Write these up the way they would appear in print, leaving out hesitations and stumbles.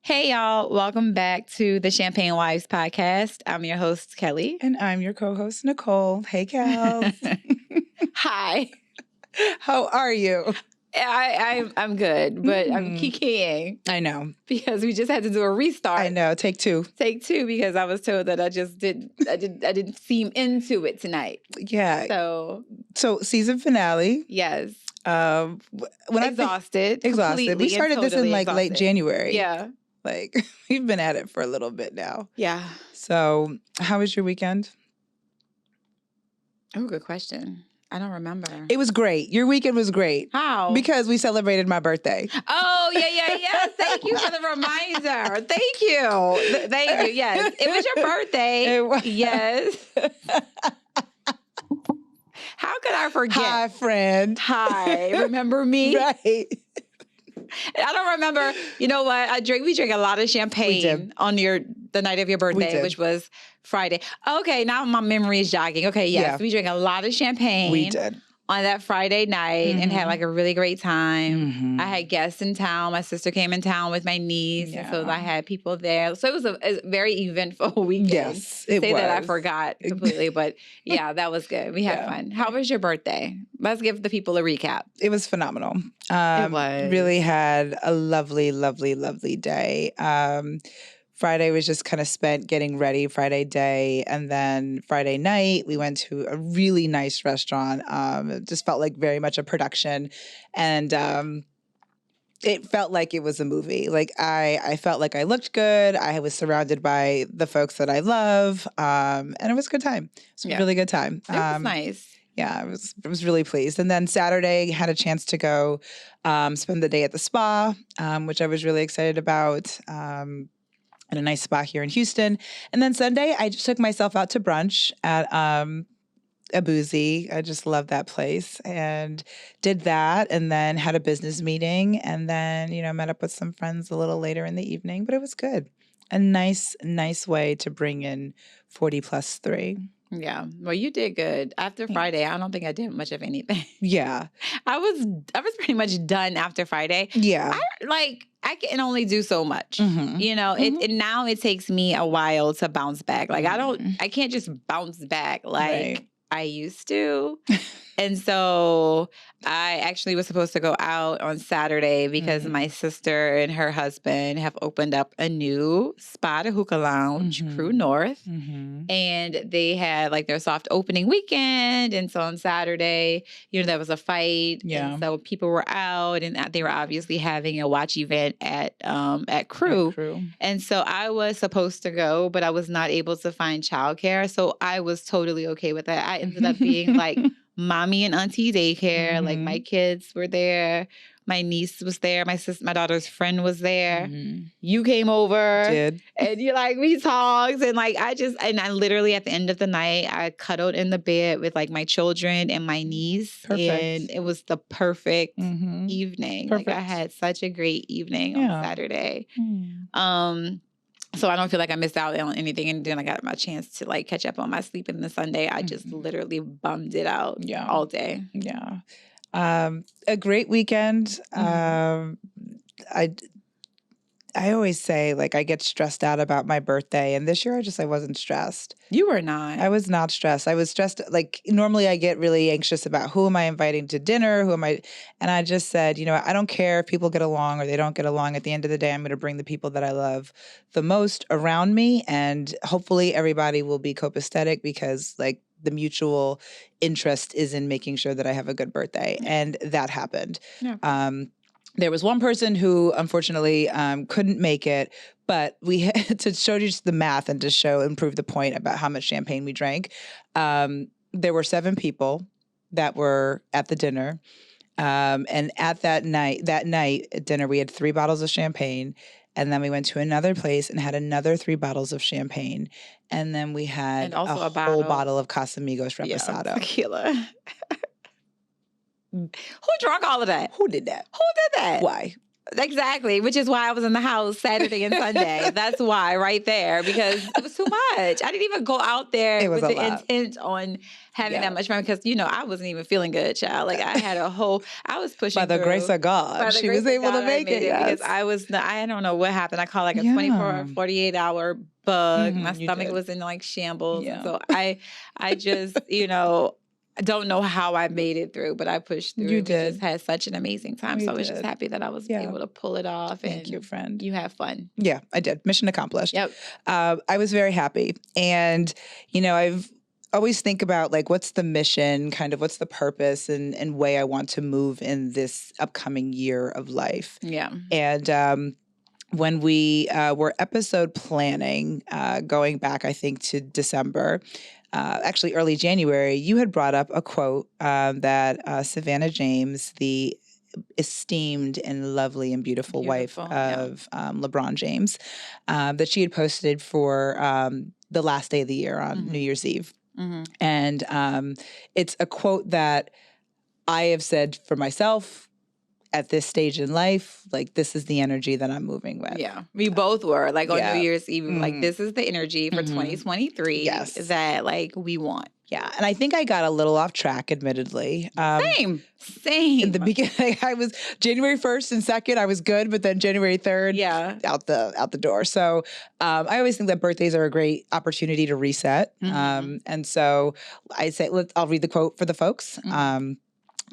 Hey, y'all. Welcome back to the Champagne Wives podcast. I'm your host, Kelly. And I'm your co-host, Nicole. Hey, Cal. Hi. How are you? I'm good, but I'm kikiing I know. because we just had to do a restart. I know. Take two Because I was told that I didn't seem into it tonight. Yeah. So season finale. yes. When Exhausted. We started this in like late January. Yeah. Like we've been at it for a little bit now. Yeah. So how was your weekend? Oh, good question. I don't remember. It was great. Your weekend was great. How? Because we celebrated my birthday. Oh, yeah. Thank you for the reminder. Thank you. Thank you. Yes. It was your birthday. It was. Yes. How could I forget? Hi, friend. Hi. Remember me? Right. I don't remember. You know what? We drank a lot of champagne on the night of your birthday, which was Friday. Okay, now my memory is jogging. Okay, yes. Yeah. We drank a lot of champagne. We did. On that Friday night and had like a really great time. I had guests in town. My sister came in town with my niece. Yeah. And so I had people there. So it was a very eventful weekend. Yes, it was. That I forgot completely. But yeah, that was good. We had fun. How was your birthday? Let's give the people a recap. It was phenomenal. It was. Really had a lovely, lovely, lovely day. Friday was just kind of spent getting ready Friday day. And then Friday night, we went to a really nice restaurant. It just felt like very much a production. And it felt like it was a movie. Like I felt like I looked good. I was surrounded by the folks that I love. And it was a good time. It was a really good time. It was nice. Yeah, I was really pleased. And then Saturday, had a chance to go spend the day at the spa, which I was really excited about. At a nice spa here in Houston. And then Sunday, I just took myself out to brunch at Abuzi. I just love that place and did that and then had a business meeting and then, met up with some friends a little later in the evening, but it was good. A nice way to bring in 40 plus 3. Yeah. Well, you did good. After Friday, I don't think I did much of anything. Yeah. I was pretty much done after Friday. Yeah. I can only do so much. Now it takes me a while to bounce back. Like I can't just bounce back like I used to. And so I actually was supposed to go out on Saturday because my sister and her husband have opened up a new spa, a hookah lounge, Crew North. And they had like their soft opening weekend. And so on Saturday, there was a fight. Yeah. And so people were out and they were obviously having a watch event at Crew. And so I was supposed to go, but I was not able to find childcare. So I was totally okay with that. I ended up being like mommy and auntie daycare. Like my kids were there. My niece was there. My daughter's friend was there. You came over. Did. And we talked. And I literally at the end of the night, I cuddled in the bed with like my children and my niece. Perfect. And it was the perfect evening. Perfect. Like I had such a great evening on Saturday. So I don't feel like I missed out on anything. And then I got my chance to like catch up on my sleep. And the Sunday, I just literally bummed it out all day. Yeah. A great weekend. I always say like I get stressed out about my birthday. And this year I wasn't stressed. You were not. I was not stressed. I was stressed. Like normally I get really anxious about who am I inviting to dinner? And I just said, I don't care if people get along or they don't get along. At the end of the day, I'm going to bring the people that I love the most around me. And hopefully everybody will be copacetic because like the mutual interest is in making sure that I have a good birthday. And that happened. Yeah. There was one person who unfortunately couldn't make it, but we had to show you the math and to prove the point about how much champagne we drank. There were 7 people that were at the dinner. And at that night at dinner, we had 3 bottles of champagne. And then we went to another place and had another 3 bottles of champagne. And then we had a whole bottle of Casamigos Reposado. Yeah, tequila. Who drank all of that? Who did that? Who did that? Why? Exactly, which is why I was in the house Saturday and Sunday. That's why, right there, because it was too much. I didn't even go out there with the intent on having that much fun because, I wasn't even feeling good, child. Like I had I was pushing by the through. grace of God, she was able to make it. Because I don't know what happened. I called like a 24 or 48 hour bug. My stomach was in like shambles. And so I just, I don't know how I made it through, but I pushed through. You did. We just had such an amazing time. So I was just happy that I was able to pull it off. Thank you, friend. You have fun. Yeah, I did. Mission accomplished. Yep. I was very happy. And, I've always think about like, what's the mission, kind of what's the purpose and way I want to move in this upcoming year of life. Yeah. And, when we were episode planning, going back, I think, to December, actually early January, you had brought up a quote that Savannah James, the esteemed and lovely and beautiful wife of LeBron James, that she had posted for the last day of the year on New Year's Eve. Mm-hmm. And it's a quote that I have said for myself, at this stage in life, like this is the energy that I'm moving with. Yeah. We both were like on New Year's Eve, like this is the energy for 2023 that like we want. Yeah. And I think I got a little off track, admittedly. Same. In the beginning, I was January 1st and 2nd, I was good, but then January 3rd, out the door. So I always think that birthdays are a great opportunity to reset. And so I say, I'll read the quote for the folks.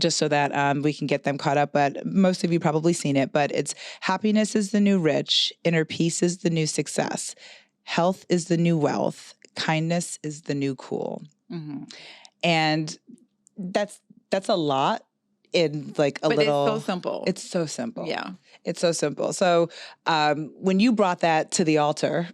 Just so that we can get them caught up. But most of you probably seen it, but it's happiness is the new rich, inner peace is the new success, health is the new wealth, kindness is the new cool. Mm-hmm. And that's a lot in like a little. It's so simple. It's so simple. Yeah. It's so simple. So when you brought that to the altar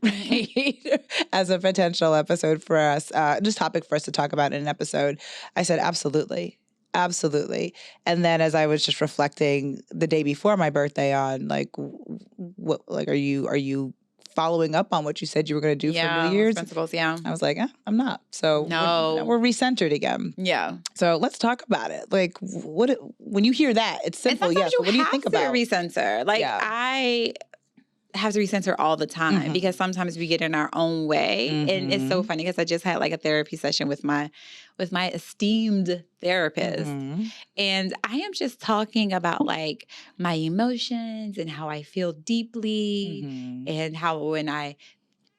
as a potential episode for us, just topic for us to talk about in an episode, I said, absolutely. Absolutely. And then as I was just reflecting the day before my birthday on like, what, like, are you following up on what you said you were going to do for New Year's? Principles, yeah. I was like, I'm not. So we're recentered again. Yeah. So let's talk about it. Like when you hear that, it's simple. Yes. But what do you think about? Recenter. Like I have to recenter all the time because sometimes we get in our own way. And it's so funny because I just had like a therapy session with my esteemed therapist. And I am just talking about like my emotions and how I feel deeply and how when I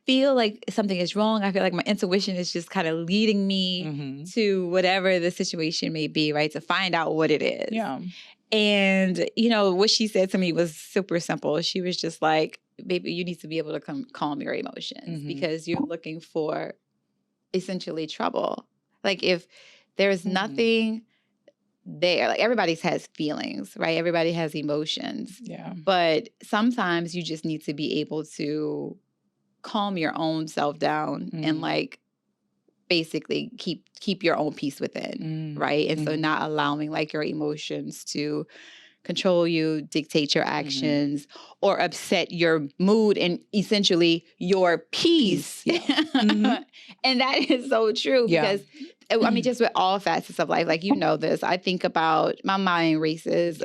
feel like something is wrong, I feel like my intuition is just kind of leading me to whatever the situation may be, right? To find out what it is. Yeah. And, what she said to me was super simple. She was just like, baby, you need to be able to calm your emotions because you're looking for essentially trouble. Like if there's nothing there, like everybody has feelings, right? Everybody has emotions. Yeah. But sometimes you just need to be able to calm your own self down and like basically keep your own peace within, right? And so not allowing like your emotions to control you, dictate your actions, or upset your mood and essentially your peace. And that is so true because I mean, just with all facets of life, like this, I think about my mind races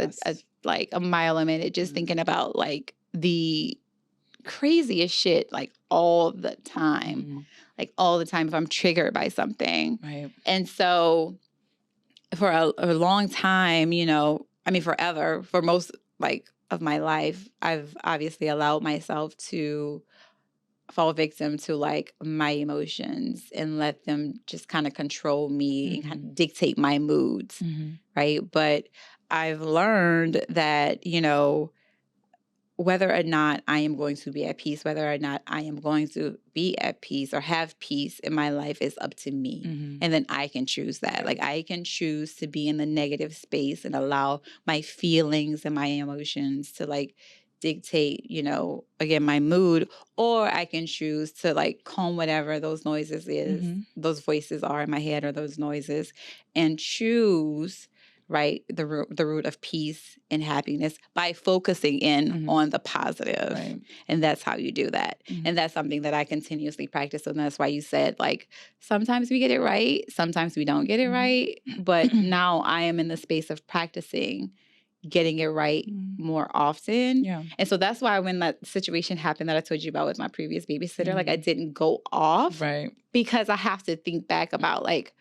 like a mile a minute, just thinking about like the craziest shit like all the time. Like all the time if I'm triggered by something. Right. And so for a long time, forever, for most like of my life, I've obviously allowed myself to fall victim to like my emotions and let them just kind of control me and kind of dictate my moods. Right. But I've learned that, whether or not I am going to be at peace, whether or not I am going to be at peace or have peace in my life is up to me. And then I can choose that. Like I can choose to be in the negative space and allow my feelings and my emotions to like dictate, again, my mood, or I can choose to like calm whatever those noises is, those voices are in my head or those noises and choose right? The root of peace and happiness by focusing in on the positive. Right. And that's how you do that. And that's something that I continuously practice. And that's why you said, like, sometimes we get it right, sometimes we don't get it right. But now I am in the space of practicing, getting it right more often. Yeah. And so that's why when that situation happened that I told you about with my previous babysitter, like I didn't go off Right. because I have to think back about like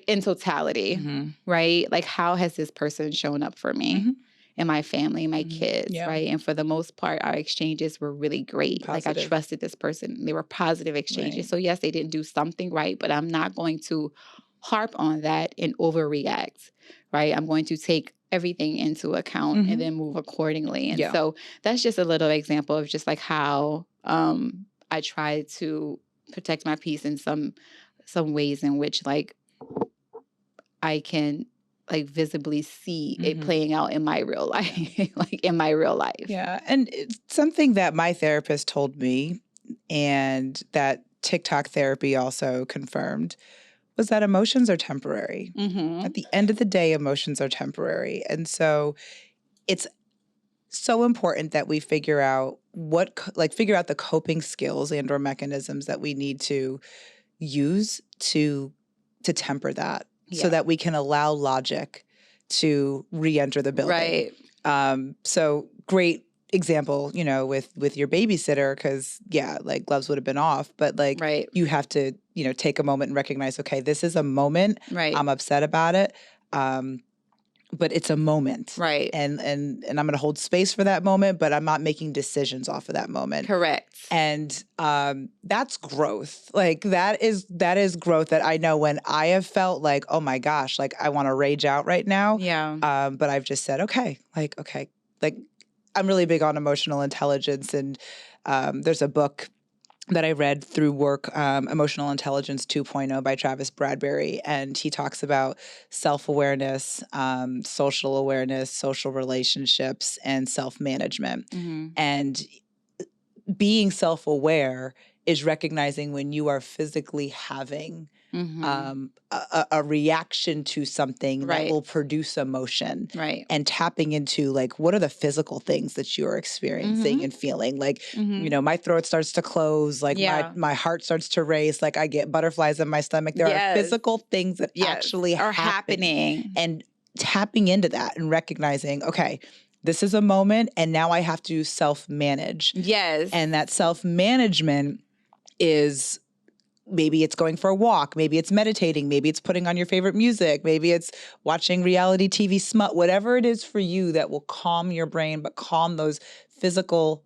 in totality, right? Like how has this person shown up for me and my family, my kids, right? And for the most part, our exchanges were really great. Positive. Like I trusted this person. They were positive exchanges. Right. So yes, they didn't do something right, but I'm not going to harp on that and overreact, right? I'm going to take everything into account and then move accordingly. And so that's just a little example of just like how I try to protect my peace in some ways in which like I can like visibly see it playing out in my real life, like in my real life. Yeah. And it's something that my therapist told me and that TikTok therapy also confirmed was that emotions are temporary. At the end of the day, emotions are temporary. And so it's so important that we figure out the coping skills and or mechanisms that we need to use to temper that so that we can allow logic to re-enter the building. Right. So great example, with your babysitter, because like gloves would have been off, but like you have to, take a moment and recognize, okay, this is a moment. Right. I'm upset about it. But it's a moment. Right. And I'm going to hold space for that moment, but I'm not making decisions off of that moment. Correct. And that's growth. Like that is growth that I know when I have felt like, oh my gosh, like I want to rage out right now. Yeah. But I've just said, okay, like I'm really big on emotional intelligence. And there's a book that I read through work, Emotional Intelligence 2.0 by Travis Bradberry. And he talks about self-awareness, social awareness, social relationships, and self-management. And being self-aware is recognizing when you are physically having a reaction to something that will produce emotion, and tapping into like what are the physical things that you are experiencing and feeling. Like my throat starts to close, like my heart starts to race, like I get butterflies in my stomach. There are physical things that actually are happening, and tapping into that and recognizing, okay, this is a moment, and now I have to self-manage. Yes, and that self-management is. Maybe it's going for a walk. Maybe it's meditating. Maybe it's putting on your favorite music. Maybe it's watching reality TV smut. Whatever it is for you that will calm your brain, but calm those physical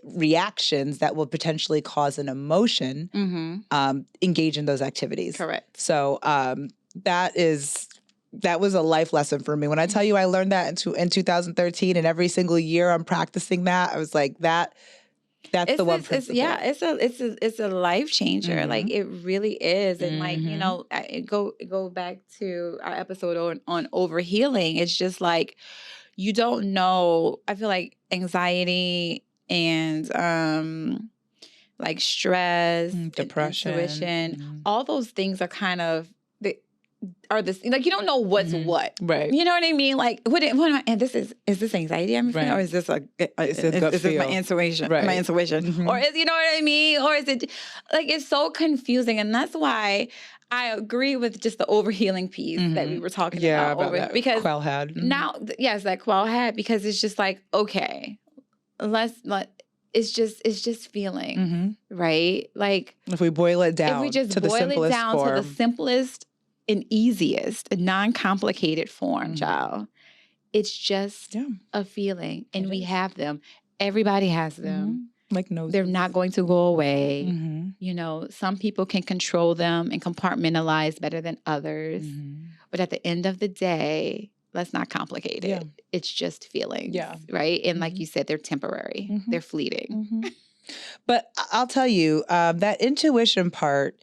reactions that will potentially cause an emotion, engage in those activities. Correct. So that was a life lesson for me. When I tell you I learned that in 2013, and every single year I'm practicing that, I was like that. That's the one principle. It's a life changer. Like it really is. And like, go back to our episode on overhealing. It's just like, you don't know. I feel like anxiety and like stress, depression, intuition, all those things are kind of are this like you don't know what's what, right? You know what I mean? Like what am I? And is this anxiety I'm feeling, or is this is this my intuition? Right. My intuition, or is what I mean? Or is it like it's so confusing? And that's why I agree with just the overhealing piece that we were talking about that because Quell had now, that Quell had, because it's just like okay, it's just feeling right. Like if we boil it down, if we just to the boil simplest it down form. to the simplest and easiest, non-complicated form, child. It's just a feeling, and we have them. Everybody has them. Like noses. They're not going to go away. Some people can control them and compartmentalize better than others. But at the end of the day, let's not complicate it. It's just feelings, right? And like you said, they're temporary. They're fleeting. But I'll tell you, that intuition part,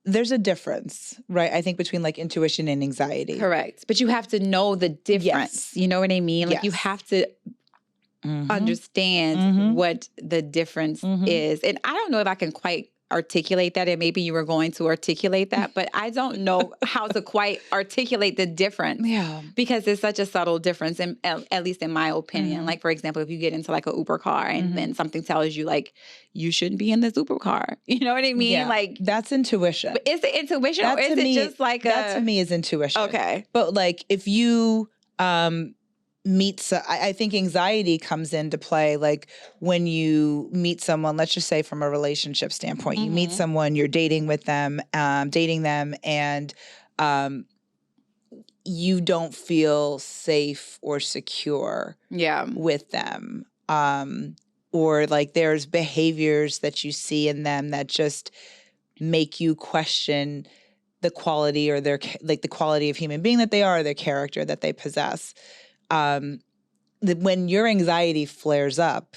there's a difference, right? I think between like intuition and anxiety. Correct. But you have to know the difference. You know what I mean? Like you have to understand what the difference is. And I don't know if I can quite articulate that, and maybe you were going to articulate that, but I don't know how to quite articulate the difference. Because it's such a subtle difference, at least in my opinion. Like, for example, if you get into like an Uber car and then something tells you like, you shouldn't be in this Uber car. You know what I mean? Yeah. Like that's intuition. But is it intuition or is it just like that to me is intuition. Okay. But like if you I think anxiety comes into play like when you meet someone, let's just say from a relationship standpoint, you meet someone, you're dating them, and you don't feel safe or secure with them. Or like there's behaviors that you see in them that just make you question the quality or the quality of human being that they are, their character that they possess. When your anxiety flares up,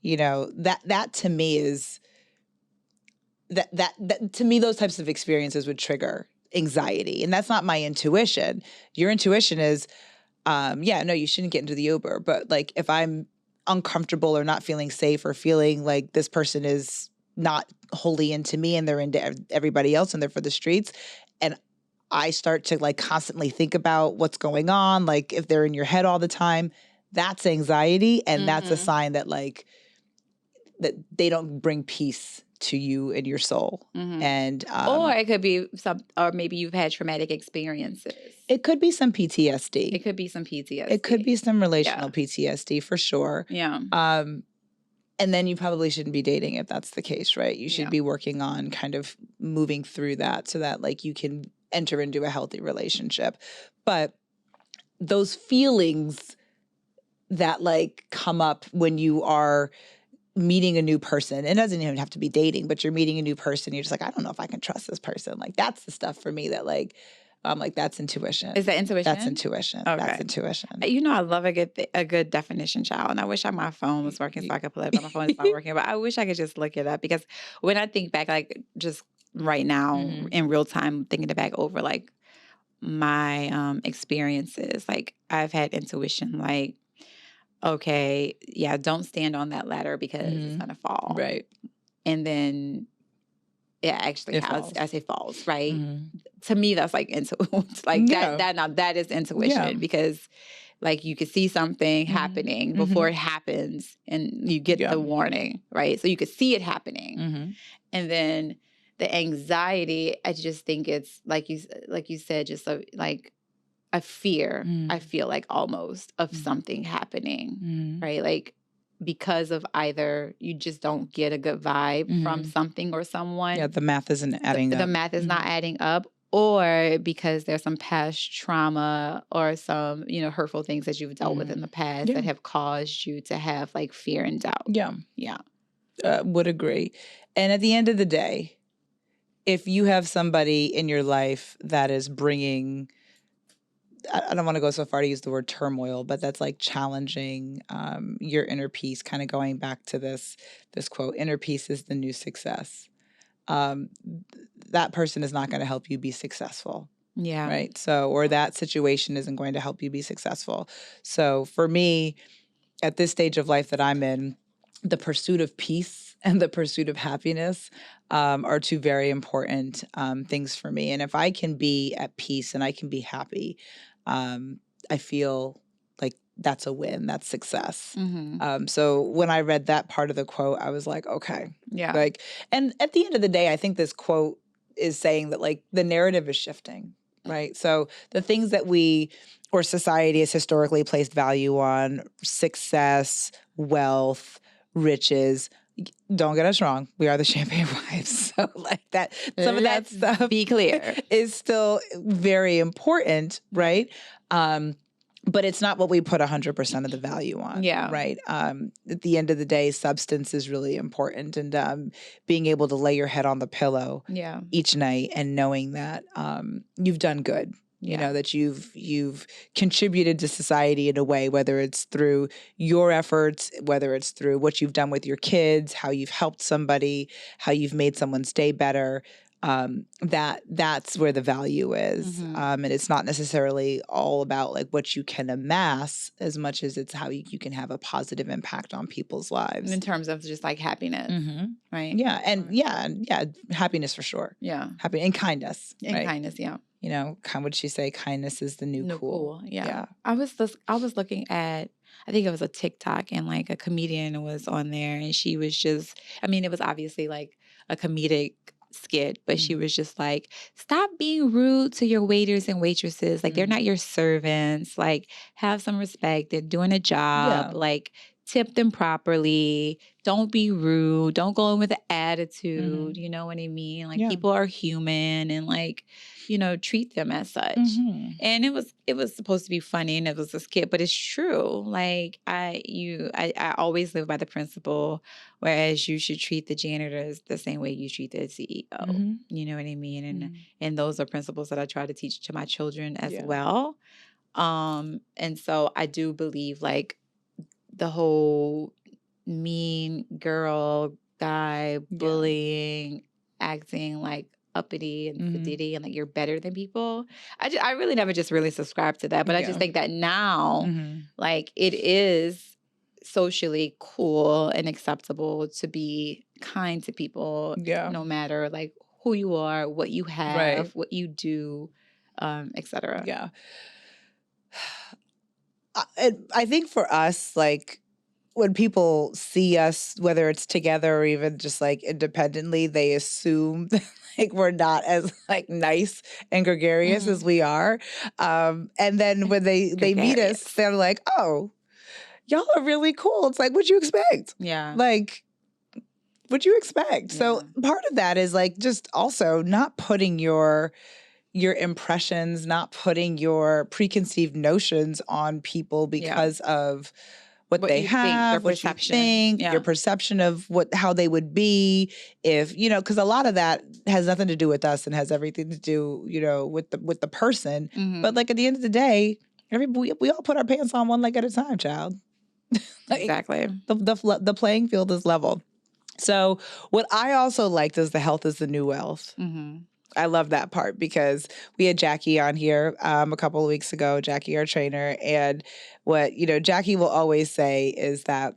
that to me is that to me, those types of experiences would trigger anxiety. And that's not my intuition. Your intuition is, no, you shouldn't get into the Uber. But like, if I'm uncomfortable or not feeling safe or feeling like this person is not wholly into me and they're into everybody else and they're for the streets, and I start to like constantly think about what's going on, like if they're in your head all the time, that's anxiety. And that's a sign that like, that they don't bring peace to you and your soul. And or it could be or maybe you've had traumatic experiences. It could be some PTSD. It could be some PTSD. It could be some relational PTSD for sure. Yeah. And then you probably shouldn't be dating if that's the case, right? You should be working on kind of moving through that so that like you can enter into a healthy relationship. But those feelings that like come up when you are meeting a new person, it doesn't even have to be dating, but you're meeting a new person, you're just like, I don't know if I can trust this person. Like that's the stuff for me that like, I'm like, that's intuition. Is that intuition? That's intuition. Okay. That's intuition. I love a good definition, child. And I wish my phone was working so I could pull it up. But my phone is not working. But I wish I could just look it up, because when I think back, like just right now in real time, thinking back over like my experiences, like I've had intuition, like, okay, yeah, don't stand on that ladder because it's gonna fall. Right. And then I say falls, right? To me, that's like like that is intuition, because like you could see something happening before it happens and you get the warning, right? So you could see it happening. And then the anxiety, I just think it's like you said, just like a fear, I feel like almost of something happening, right? Like because of either you just don't get a good vibe from something or someone. Yeah, the math isn't adding up. The math is not adding up, or because there's some past trauma or some, hurtful things that you've dealt with in the past that have caused you to have like fear and doubt. Yeah. Yeah. Would agree. And at the end of the day, if you have somebody in your life that is bringing, I don't want to go so far to use the word turmoil, but that's like challenging your inner peace, kind of going back to this quote, inner peace is the new success. That person is not going to help you be successful. Yeah. Right. So, or that situation isn't going to help you be successful. So for me, at this stage of life that I'm in, the pursuit of peace and the pursuit of happiness are two very important things for me. And if I can be at peace and I can be happy, I feel like that's a win, that's success. So when I read that part of the quote, I was like, okay. Yeah. Like, and at the end of the day, I think this quote is saying that like the narrative is shifting, right? So the things that we or society has historically placed value on, success, wealth, riches, don't get us wrong, we are the Champagne Wives. So like that, some of that stuff, be clear, is still very important, right? But it's not what we put 100% of the value on. Yeah. Right. At the end of the day, substance is really important, and being able to lay your head on the pillow each night and knowing that you've done good. You know, that you've contributed to society in a way, whether it's through your efforts, whether it's through what you've done with your kids, how you've helped somebody, how you've made someone's day better. That's where the value is. And it's not necessarily all about like what you can amass as much as it's how you can have a positive impact on people's lives. In terms of just like happiness, right? Yeah. And happiness for sure. Yeah. Happy and kindness. And right? kindness, yeah. You know, would she say kindness is the new cool? Yeah. I was looking at, I think it was a TikTok, and like a comedian was on there, and she was just, I mean, it was obviously like a comedic skit, but she was just like, stop being rude to your waiters and waitresses. Like, they're not your servants. Like, have some respect. They're doing a job. Like, tip them properly. Don't be rude. Don't go in with an attitude. You know what I mean? Like, people are human, and like, you know, treat them as such. And it was supposed to be funny, and it was a skit, but it's true. Like, I always live by the principle, whereas you should treat the janitors the same way you treat the CEO. You know what I mean? And those are principles that I try to teach to my children as well. And so I do believe, like, the whole mean girl guy bullying, acting like uppity and fidgety and like you're better than people. I really never just really subscribed to that, but I just think that now, like, it is socially cool and acceptable to be kind to people, no matter like who you are, what you have, what you do, etc. Yeah. I think for us, like, when people see us, whether it's together or even just like independently, they assume that like we're not as like nice and gregarious as we are. And then when they meet us, they're like, oh, y'all are really cool. It's like, what'd you expect? Yeah. Like, what'd you expect? So part of that is like just also not putting your impressions, not putting your preconceived notions on people because of what they have, what you think, your perception of how they would be if, you know, because a lot of that has nothing to do with us and has everything to do, you know, with the person. But like at the end of the day, we all put our pants on one leg at a time, child. Like, exactly. The playing field is level. So what I also liked is the health is the new wealth. I love that part because we had Jackie on here a couple of weeks ago, Jackie, our trainer. And what, you know, Jackie will always say is that,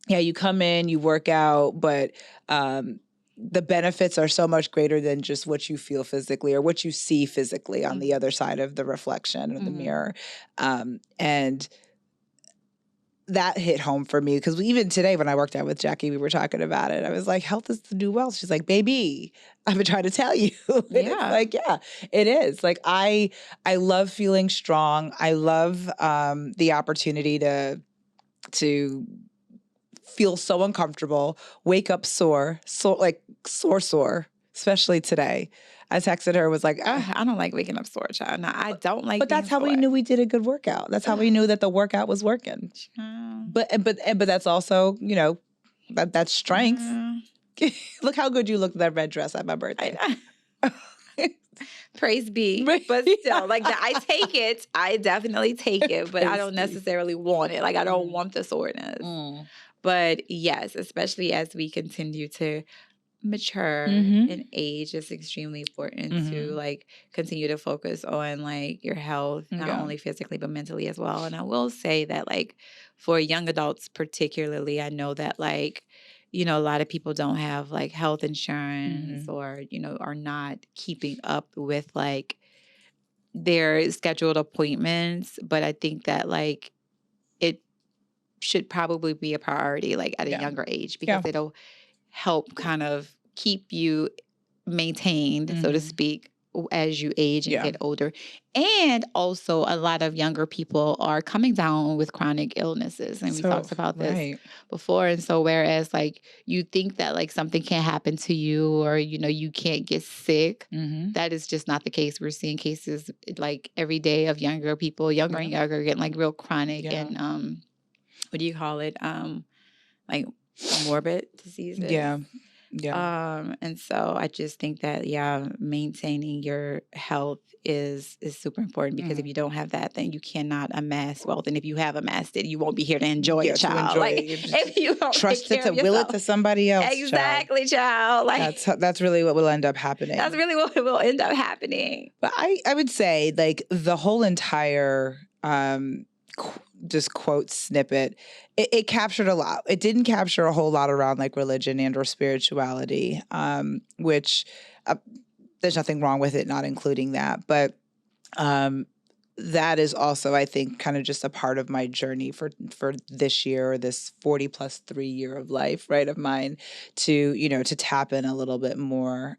yeah, you come in, you work out, but the benefits are so much greater than just what you feel physically or what you see physically on the other side of the reflection or the mirror. And that hit home for me because even today when I worked out with Jackie, we were talking about it. I was like, health is the new wealth. She's like, baby, I've been trying to tell you. And it's like, yeah, it is. Like, I love feeling strong. I love the opportunity to feel so uncomfortable, wake up sore, especially today. I texted her, was like, I don't like waking up sore, child. No, I don't like. But that's how we knew we did a good workout. That's how we knew that the workout was working. But that's also, you know, that's strength. Look how good you looked in that red dress at my birthday. Praise be. But still, like, I take it. I definitely take it, but I don't necessarily want it. Like, I don't want the soreness. But yes, especially as we continue to mature and age, it's extremely important to like continue to focus on like your health, not only physically but mentally as well. And I will say that like for young adults particularly, I know that like, you know, a lot of people don't have like health insurance or, you know, are not keeping up with like their scheduled appointments. But I think that like it should probably be a priority like at a younger age because it'll help kind of keep you maintained, so to speak, as you age and get older. And also a lot of younger people are coming down with chronic illnesses. And we talked about this before. And so whereas like you think that like something can't happen to you or, you know, you can't get sick, that is just not the case. We're seeing cases like every day of younger people, younger and younger, getting like real chronic and what do you call it? Like morbid diseases. And so I just think that maintaining your health is super important because if you don't have that, then you cannot amass wealth. And if you have amassed it, you won't be here to enjoy it, child. Like if you don't trust it to will it to somebody else. Exactly, child. Like that's really what will end up happening. That's really what will end up happening. But I would say like the whole entire just quote snippet, it captured a lot. It didn't capture a whole lot around like religion and or spirituality, which there's nothing wrong with it not including that. But that is also, I think, kind of just a part of my journey for this year, or this 40 plus 3 year of life, right, of mine, to, to tap in a little bit more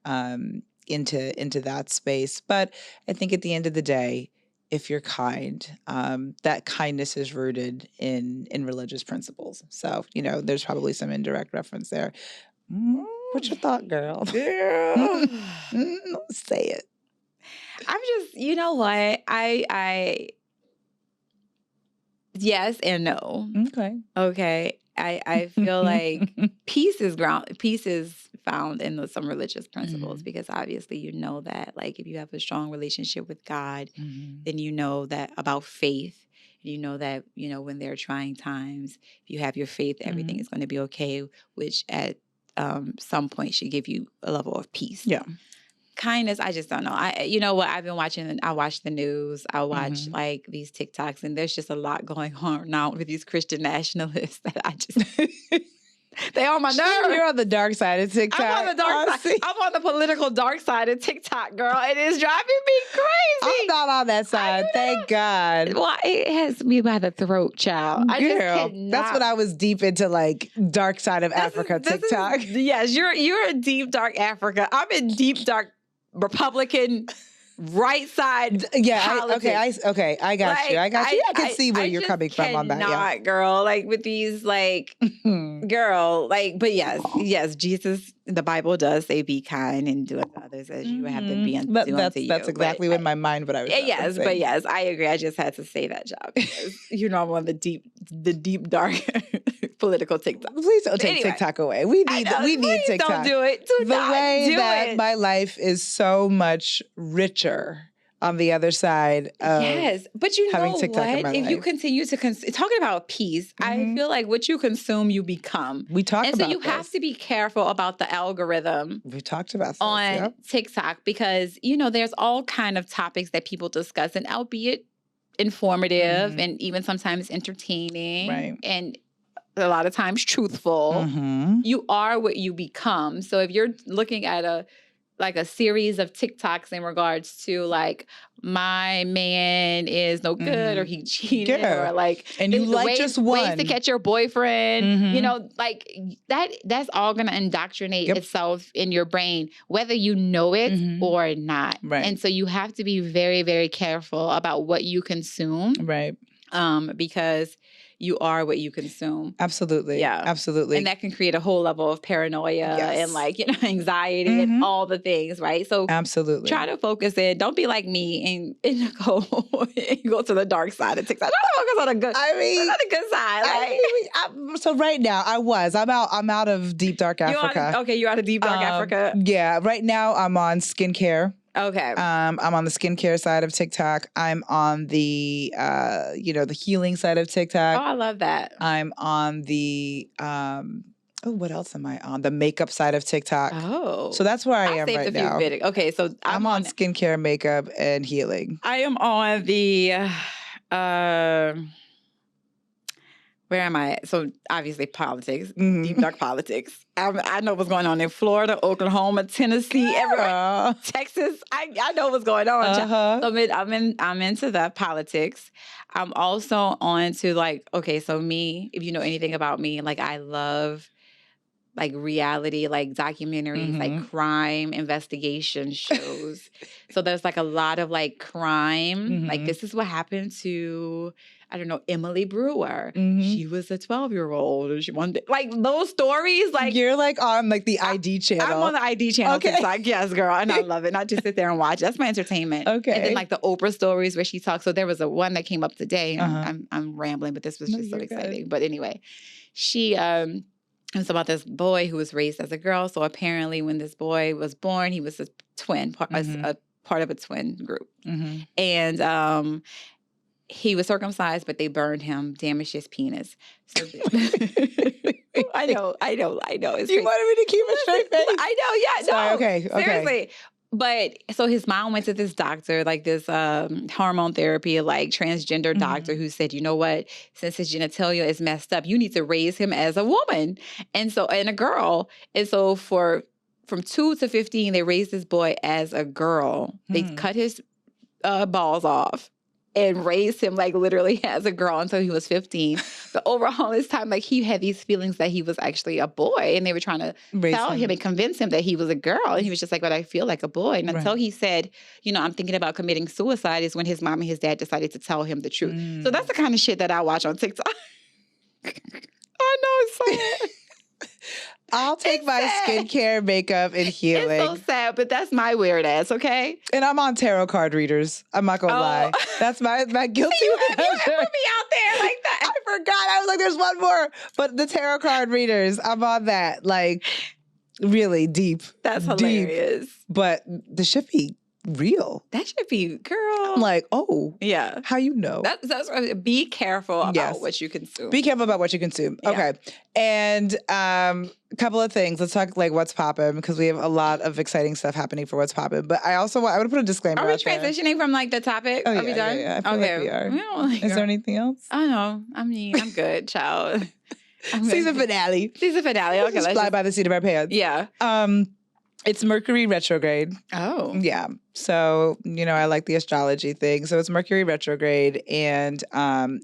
into that space. But I think at the end of the day, if you're kind, that kindness is rooted in religious principles. So, there's probably some indirect reference there. What's your thought, girl? Girl. Say it. I'm just, you know what? I yes and no. Okay. I feel like peace is found in some religious principles, because obviously you know that, like, if you have a strong relationship with God, then you know that about faith. You know that, when there are trying times, if you have your faith, everything is going to be okay, which at some point should give you a level of peace. Yeah. Kindness, I just don't know. You know what? I've been watching. I watch the news. I watch like these TikToks, and there's just a lot going on now with these Christian nationalists that I just they on my nerves. You're on the dark side of TikTok. I'm on the dark side. I'm on the political dark side of TikTok, girl. It is driving me crazy. I'm not on that side. Thank God. Well, it has me by the throat, child. I just cannot. That's when I was deep into like dark side of Africa TikTok. Yes, you're in deep dark Africa. I'm in deep dark Republican right side. Yeah. Politics. I got you. I can see where you're coming from on that. Yeah, girl. Like with these, like, girl, like, but yes, Jesus, the Bible does say, "Be kind and do unto others as you have them be unto you." That's exactly in my mind what I was. Yes, but yes, I agree. I just had to say that, job, because I'm on the deep dark political TikTok. Please don't take TikTok away. We need TikTok. Don't do it. The way that my life is so much richer on the other side of yes, but you know TikTok what? In my if life. you continue to talking about peace, I feel like what you consume, you become. We talked about so you have to be careful about the algorithm. We talked about this, on TikTok, because there's all kind of topics that people discuss, and albeit informative and even sometimes entertaining, right, and a lot of times truthful. You are what you become. So if you're looking at a series of TikToks in regards to like, my man is no good, or he cheated, or like, and you like just one ways to catch your boyfriend, like that's all gonna indoctrinate itself in your brain, whether you know it or not. Right. And so you have to be very, very careful about what you consume. Right. Because you are what you consume. Absolutely. Yeah. Absolutely. And that can create a whole level of paranoia and like, anxiety and all the things, right? So absolutely try to focus in. Don't be like me and go to the dark side of TikTok. Try to focus on the good. On the good side. So right now I'm out of deep dark Africa. You're out of deep dark Africa. Yeah. Right now I'm on skincare. Okay. I'm on the skincare side of TikTok. I'm on the the healing side of TikTok. Oh, I love that. I'm on the what else am I on? The makeup side of TikTok. Oh. So that's where I am right now. Okay, so I'm on skincare, makeup, and healing. I am on the where am I? So obviously politics, deep dark politics. I know what's going on in Florida, Oklahoma, Tennessee, everywhere, Texas. I know what's going on. So I'm into the politics. I'm also on to like, okay, so me, if you know anything about me, like I love like reality, like documentaries, like crime investigation shows. So there's like a lot of like crime. Like this is what happened to, I don't know, Emily Brewer. She was a 12-year-old. And she one day, like those stories, like you're like on like the ID channel. I'm on the ID channel. Okay. It's like, yes, girl, and I love it. Not just sit there and watch. That's my entertainment. Okay. And then like the Oprah stories where she talks. So there was one that came up today. I'm rambling, but this was just so exciting. Good. But anyway, she it was about this boy who was raised as a girl. So apparently, when this boy was born, he was a twin, a part of a twin group, and he was circumcised, but they burned him, damaged his penis. So I know. It's you wanted me to keep a straight face. I know. Yeah. Sorry, no. Okay. Seriously. But so his mom went to this doctor, like this hormone therapy, like transgender doctor, who said, you know what, since his genitalia is messed up, you need to raise him as a woman and a girl. And so from 2 to 15, they raised this boy as a girl. They cut his balls off and raised him like literally as a girl until he was 15. But over all this time, like he had these feelings that he was actually a boy, and they were trying to tell him and convince him that he was a girl. And he was just like, but I feel like a boy. And until he said, you know, I'm thinking about committing suicide, is when his mom and his dad decided to tell him the truth. So that's the kind of shit that I watch on TikTok. I know, it's sad. I'll take my skincare, makeup, and healing. It's so sad, but that's my weird ass, okay? And I'm on tarot card readers. I'm not gonna lie. That's my guilty you pleasure. put me out there like that. I forgot. I was like, there's one more. But the tarot card readers, I'm on that. Like, really deep. That's hilarious. But the shit be real. That should be, girl. I'm like, oh. Yeah. How you know? That's be careful about what you consume. Be careful about what you consume. Yeah. Okay. And a couple of things. Let's talk like what's poppin', because we have a lot of exciting stuff happening for what's poppin'. But I also I want to put a disclaimer Are we out there. transitioning from like the topic? Oh, are we done? Yeah. I feel like we are. Is there anything else? I know. I mean, I'm good, child. Season finale. Season finale. Okay, let's fly by the seat of our pants. Yeah. It's Mercury retrograde. Oh. Yeah. So, you know, I like the astrology thing. So it's Mercury retrograde, and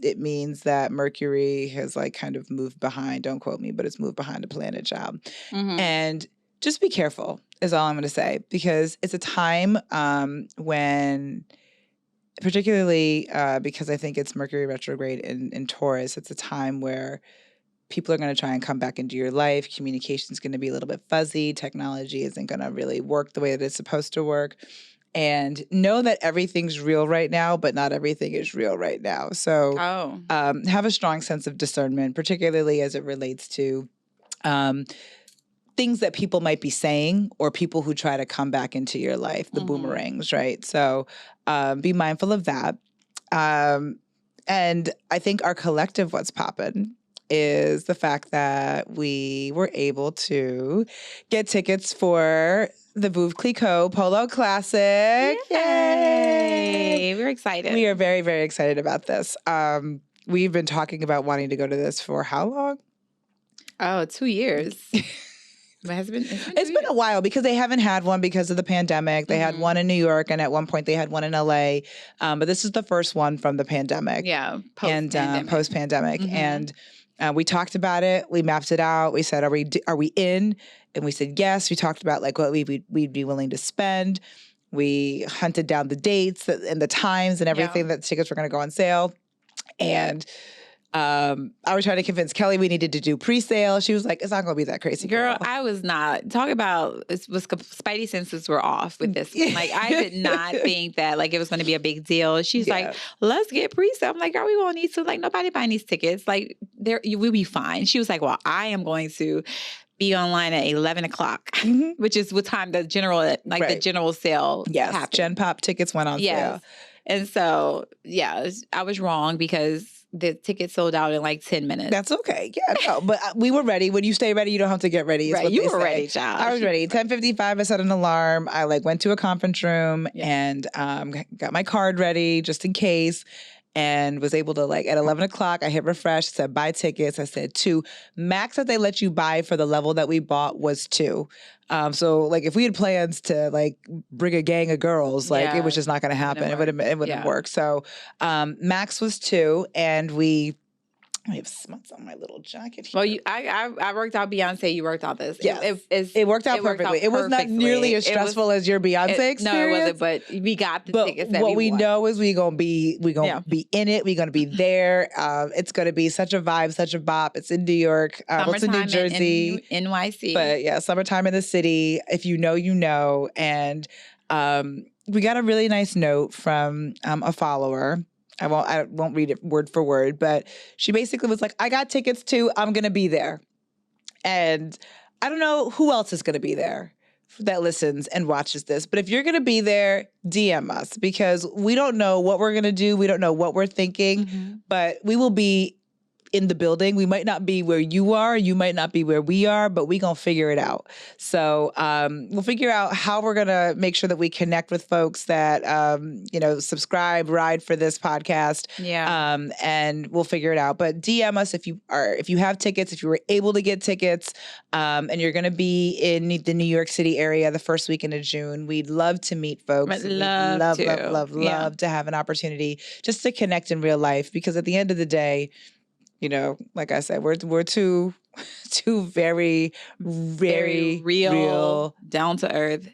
it means that Mercury has like kind of moved behind, don't quote me, but it's moved behind the planet, child. Mm-hmm. And just be careful is all I'm going to say, because it's a time when, particularly because I think it's Mercury retrograde in Taurus, it's a time where people are going to try and come back into your life. Communication is going to be a little bit fuzzy. Technology isn't going to really work the way that it's supposed to work. And know that everything's real right now, but not everything is real right now. So have a strong sense of discernment, particularly as it relates to things that people might be saying or people who try to come back into your life, the boomerangs, right? So be mindful of that. And I think our collective what's poppin' is the fact that we were able to get tickets for the Veuve Clicquot Polo Classic. Yay! We're excited. We are very, very excited about this. We've been talking about wanting to go to this for how long? Oh, 2 years. It's been a while because they haven't had one because of the pandemic. They had one in New York, and at one point they had one in LA. But this is the first one from the pandemic. Yeah, post-pandemic. And we talked about it. We mapped it out. We said, are we in? And we said yes. We talked about like what we'd be willing to spend. We hunted down the dates and the times and everything that tickets were going to go on sale. And I was trying to convince Kelly we needed to do pre-sale. She was like, it's not going to be that crazy. Girl, I was not. Talk about, spidey senses were off with this one. Like, I did not think that, like, it was going to be a big deal. She's like, let's get pre-sale. I'm like, girl, we won't need to. Like, nobody buying these tickets. Like, we'll be fine. She was like, well, I am going to be online at 11 o'clock, which is what time the general, the general sale happened. Gen Pop tickets went on sale. And so, I was wrong because the ticket sold out in like 10 minutes. That's okay. Yeah, no, but we were ready. When you stay ready, you don't have to get ready. Right, you were ready, child. I was ready. 10:55, I set an alarm. I went to a conference room and got my card ready just in case. And was able to, like, at 11 o'clock, I hit refresh, said buy tickets. I said 2. Max that they let you buy for the level that we bought was 2. So, like, if we had plans to, like, bring a gang of girls, like, it was just not going to happen. It wouldn't work. So, max was 2, and I have smuts on my little jacket here. Well, I worked out Beyonce. You worked out this. Yes. It worked out perfectly. It was not nearly as stressful as your Beyonce experience. No, it wasn't. But we got the tickets that what we know is we're gonna be in it. We're gonna be there. It's gonna be such a vibe, such a bop. It's in New York. It's in New Jersey, in NYC. But summertime in the city. If you know, you know. And we got a really nice note from a follower. I won't read it word for word, but she basically was like, I got tickets too. I'm going to be there. And I don't know who else is going to be there that listens and watches this. But if you're going to be there, DM us, because we don't know what we're going to do. We don't know what we're thinking, but we will be in the building. We might not be where you are. You might not be where we are, but we going to figure it out. So we'll figure out how we're going to make sure that we connect with folks that, subscribe, ride for this podcast. Yeah. And we'll figure it out. But DM us if you have tickets, if you were able to get tickets, and you're going to be in the New York City area the first weekend of June. We'd love to meet folks. We'd love to have an opportunity just to connect in real life, because at the end of the day, like I said, we're two very real, down to earth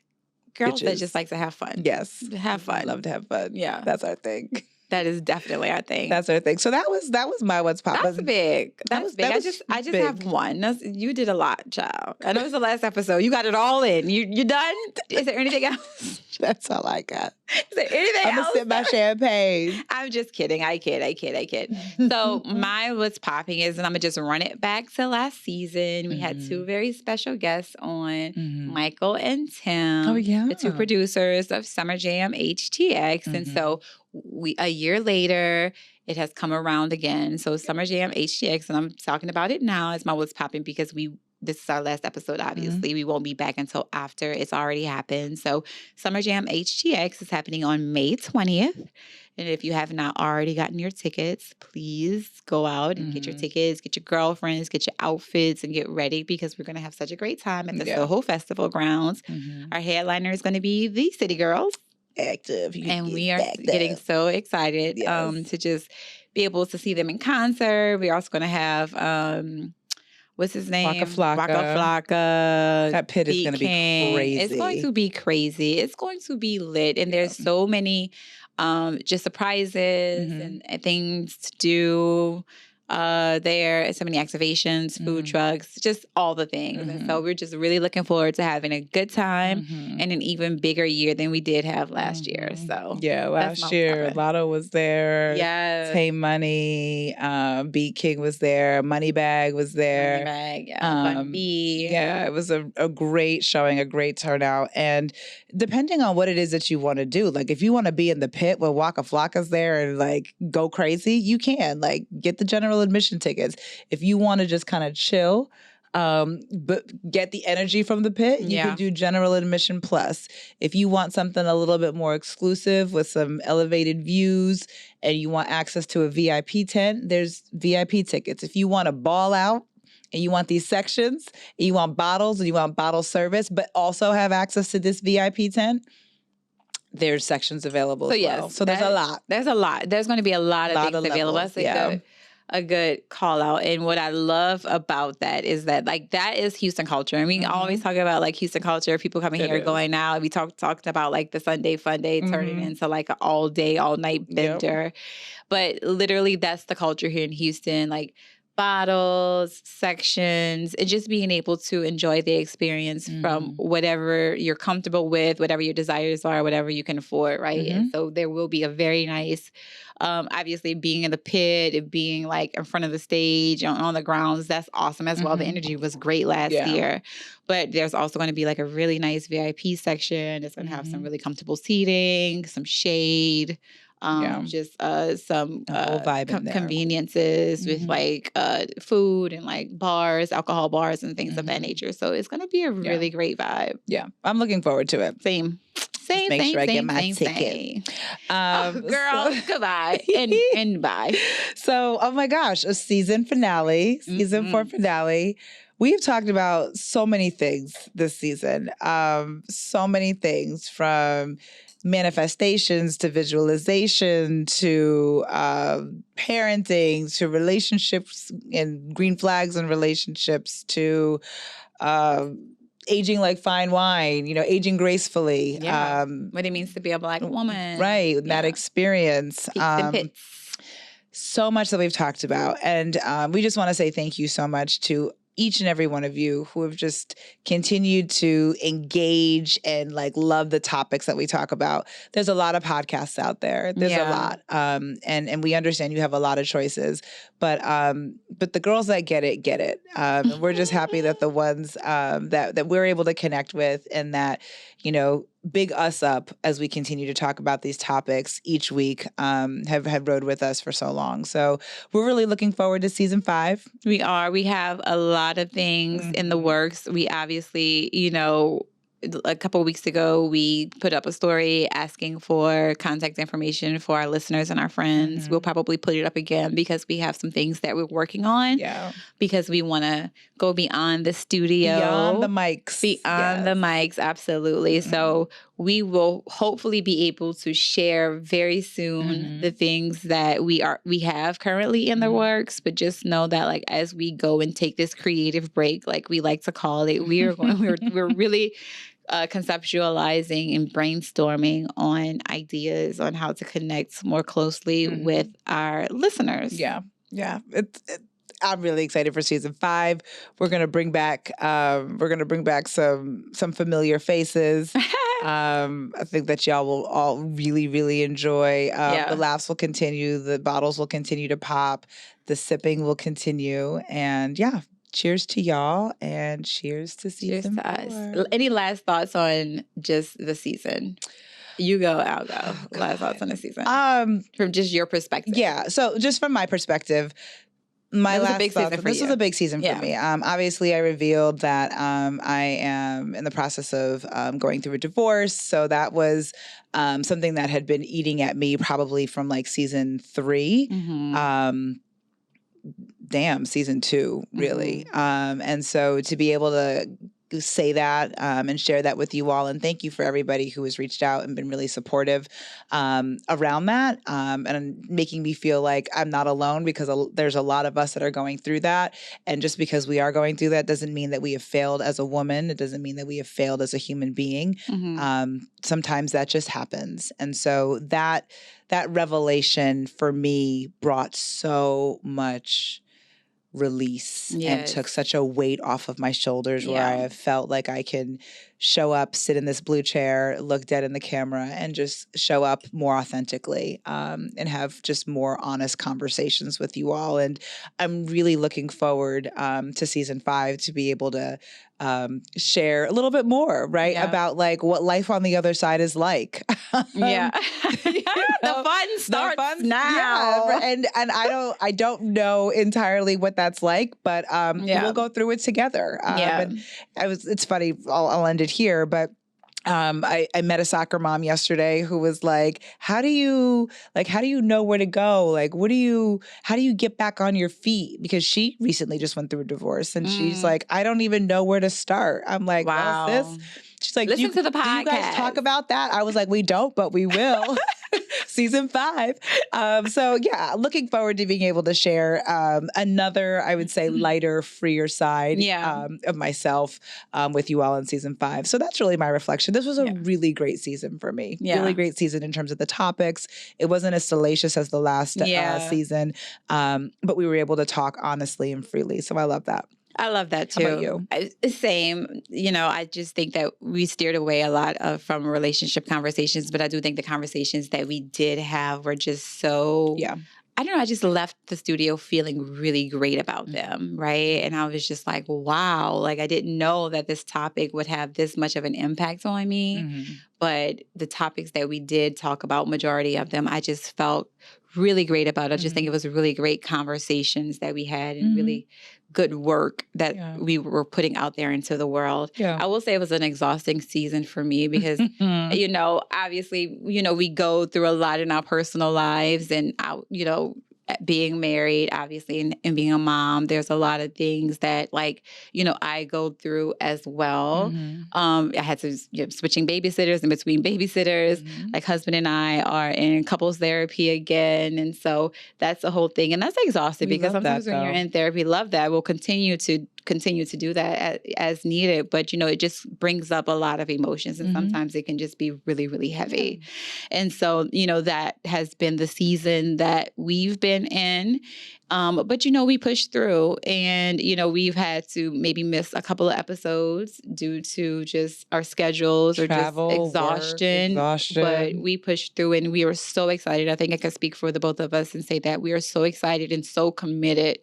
girls bitches that just like to have fun. Yes, have fun. Love to have fun. Yeah, that's our thing. That is definitely our thing. That's our thing. So that was my what's poppin'. That's big. That's big. I just big. Have one. You did a lot, child. I know it's the last episode. You got it all in. You done? Is there anything else? That's all I got. Is there anything else? I'm gonna sip my champagne. I'm just kidding. I kid. So my what's popping is, and I'm gonna just run it back to last season. We had two very special guests on, Michael and Tim. Oh yeah, the two producers of Summer Jam HTX, and so a year later, it has come around again. So Summer Jam HTX, and I'm talking about it now as my what's popping because this is our last episode, obviously. We won't be back until after it's already happened. So Summer Jam HTX is happening on May 20th. And if you have not already gotten your tickets, please go out and get your tickets, get your girlfriends, get your outfits, and get ready because we're going to have such a great time at the Soho Festival grounds. Our headliner is going to be the City Girls. Active. And we are getting so excited to just be able to see them in concert. We're also going to have... what's his name? Waka Flocka. That pit is going to be crazy. It's going to be crazy. It's going to be lit. And there's so many just surprises and things to do there. So many activations, food trucks, just all the things. And so we're just really looking forward to having a good time and an even bigger year than we did have last year. So yeah, last year Lotto was there. Yes. Pay Money, Beat King was there, Moneybag was there. Bun B. Yeah, it was a great showing, a great turnout. And depending on what it is that you want to do, like if you want to be in the pit where Waka Flocka's there and like go crazy, you can like get the general admission tickets. If you want to just kind of chill, but get the energy from the pit, you can do general admission plus. If you want something a little bit more exclusive with some elevated views and you want access to a VIP tent, there's VIP tickets. If you want to ball out and you want these sections, and you want bottles and you want bottle service, but also have access to this VIP tent, there's sections available as well. So there's a lot. There's a lot. There's going to be a lot of things available. That's a good call out. And what I love about that is that like that is Houston culture. And we always talk about like Houston culture, people coming here going out. We talked about like the Sunday Fun Day turning into like an all day, all night bender. But literally that's the culture here in Houston. Like bottles, sections, and just being able to enjoy the experience from whatever you're comfortable with, whatever your desires are, whatever you can afford, right? And so there will be a very nice, obviously being in the pit and being like in front of the stage on the grounds, that's awesome as well. The energy was great last year. But there's also going to be like a really nice VIP section. It's going to have some really comfortable seating, some shade. Just some conveniences with like food and like bars, alcohol bars and things of that nature. So it's going to be a really great vibe. Yeah, I'm looking forward to it. Same. Make sure I get my ticket. Girl, goodbye and bye. So, oh my gosh, a season finale, season 4 finale. We've talked about so many things this season. So many things from manifestations to visualization to parenting to relationships and green flags and relationships to aging like fine wine, aging gracefully. What it means to be a Black woman. Right, that experience. So much that we've talked about. And we just want to say thank you so much to each and every one of you who have just continued to engage and like love the topics that we talk about. There's a lot of podcasts out there. There's a lot. And we understand you have a lot of choices, but the girls that get it. We're just happy that the ones that we're able to connect with and that, big us up as we continue to talk about these topics each week, have rode with us for so long. So we're really looking forward to season 5. We are. We have a lot of things in the works. We obviously, a couple of weeks ago, we put up a story asking for contact information for our listeners and our friends. We'll probably put it up again because we have some things that we're working on. Yeah. Because we want to go beyond the studio. Beyond the mics. Beyond the mics, absolutely. So we will hopefully be able to share very soon the things that we have currently in the works. But just know that, like, as we go and take this creative break, like we like to call it, we're really conceptualizing and brainstorming on ideas on how to connect more closely with our listeners. Yeah. I'm really excited for season 5. We're gonna bring back some familiar faces. I think that y'all will all really, really enjoy. The laughs will continue. The bottles will continue to pop. The sipping will continue. And cheers to y'all and cheers to season 4. Us. Any last thoughts on just the season? You go, I'll go. Last thoughts on the season. From just your perspective. Yeah. So just from my perspective, this was a big season for me. Obviously, I revealed that I am in the process of going through a divorce. So that was something that had been eating at me probably from like season 3. Season 2, really. And so to be able to say that and share that with you all, and thank you for everybody who has reached out and been really supportive around that, and making me feel like I'm not alone, because there's a lot of us that are going through that. And just because we are going through that doesn't mean that we have failed as a woman. It doesn't mean that we have failed as a human being. Sometimes that just happens. And so that revelation for me brought so much release and took such a weight off of my shoulders, where I have felt like I can show up, sit in this blue chair, look dead in the camera, and just show up more authentically, and have just more honest conversations with you all. And I'm really looking forward to season 5 to be able to share a little bit more, about like what life on the other side is like. The fun starts now. And I don't know entirely what that's like, but we'll go through it together. And it's funny, I'll end it here, but I met a soccer mom yesterday who was like, how do you know where to go? Like, how do you get back on your feet? Because she recently just went through a divorce, and she's like, I don't even know where to start. I'm like, wow. Well, sis. She's like, listen to the podcast. Do you guys talk about that? I was like, we don't, but we will. Season 5. So looking forward to being able to share another, I would say, lighter, freer side of myself with you all in season 5. So that's really my reflection. This was a really great season for me. Really great season in terms of the topics. It wasn't as salacious as the last season, but we were able to talk honestly and freely. So I love that. I love that too. How about you? Same. I just think that we steered away a lot from relationship conversations, but I do think the conversations that we did have were just so, I don't know, I just left the studio feeling really great about them, right? And I was just like, wow, like I didn't know that this topic would have this much of an impact on me. But the topics that we did talk about, majority of them, I just felt really great about. I just think it was really great conversations that we had, and really good work that we were putting out there into the world. I will say it was an exhausting season for me because, obviously, we go through a lot in our personal lives, and, being married, obviously, and being a mom, there's a lot of things that, I go through as well. I had to, switching babysitters in between babysitters. Like, husband and I are in couples therapy again. And so that's the whole thing. And that's exhausting, because sometimes when you're in therapy, love that. We'll continue to do that as needed. But, it just brings up a lot of emotions, and sometimes it can just be really, really heavy. And so, that has been the season that we've been in. But, we pushed through, and, we've had to maybe miss a couple of episodes due to just our schedules, travel, or just exhaustion. But we pushed through, and we were so excited. I think I can speak for the both of us and say that we are so excited and so committed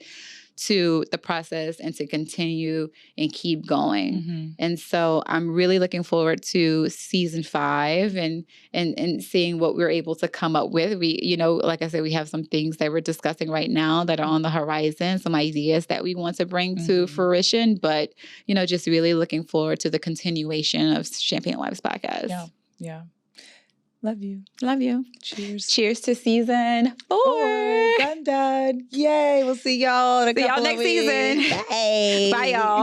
to the process and to continue and keep going. Mm-hmm. And so I'm really looking forward to season 5 and seeing what we're able to come up with. We, you know, like I said, we have some things that we're discussing right now that are on the horizon, some ideas that we want to bring to fruition, but, you know, just really looking forward to the continuation of Champagne Wives podcast. Yeah. Yeah. Love you. Love you. Cheers. Cheers to season 4. Done. Yay. We'll see y'all in a couple next of weeks. season. Bye. Bye, y'all.